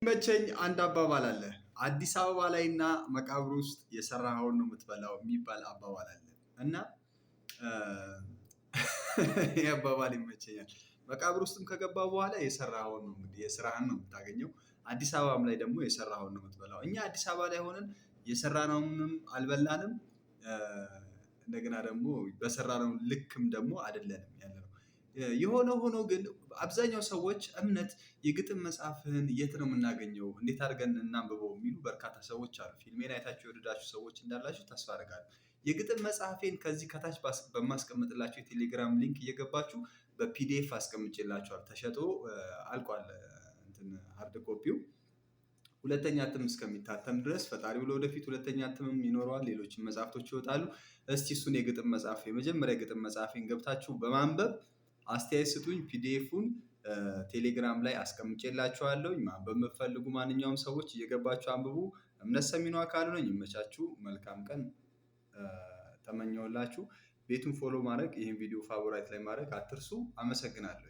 መቸኝ አንድ አባባል አለ። አዲስ አበባ ላይ እና መቃብር ውስጥ የሰራኸውን ነው የምትበላው የሚባል አባባል አለ እና ይህ አባባል ይመቸኛል። መቃብር ውስጥም ከገባ በኋላ የሰራኸውን ነው እንግዲህ የስራህን ነው የምታገኘው። አዲስ አበባም ላይ ደግሞ የሰራኸውን ነው የምትበላው። እኛ አዲስ አበባ ላይ ሆነን የሰራነውንም አልበላንም፣ እንደገና ደግሞ በሰራነው ልክም ደግሞ አይደለንም ያለነው። የሆነ ሆኖ ግን አብዛኛው ሰዎች እምነት የግጥም መጽሐፍህን የት ነው የምናገኘው፣ እንዴት አድርገን እናንብበው የሚሉ በርካታ ሰዎች አሉ። ፊልሜን አይታችሁ የወደዳችሁ ሰዎች እንዳላችሁ ተስፋ አደርጋለሁ። የግጥም መጽሐፌን ከዚህ ከታች በማስቀምጥላችሁ የቴሌግራም ሊንክ እየገባችሁ በፒዲኤፍ አስቀምጬላችኋል። ተሸጦ አልቋል ሃርድ ኮፒው። ሁለተኛ እትም እስከሚታተም ድረስ ፈጣሪ ብሎ ወደፊት ሁለተኛ እትምም ይኖረዋል፣ ሌሎችም መጽሐፍቶች ይወጣሉ። እስቲ እሱን የግጥም መጽሐፍ የመጀመሪያ የግጥም መጽሐፌን ገብታችሁ በማንበብ አስተያየት ስጡኝ። ፒዲኤፉን ቴሌግራም ላይ አስቀምጬላችኋለሁ። ማንበብ የምትፈልጉ ማንኛውም ሰዎች እየገባችሁ አንብቡ። እምነት ሰሚኑ አካሉ ነኝ። ይመቻችሁ። መልካም ቀን ተመኘውላችሁ። ቤቱን ፎሎ ማድረግ፣ ይህን ቪዲዮ ፋቮራይት ላይ ማድረግ አትርሱ። አመሰግናለሁ።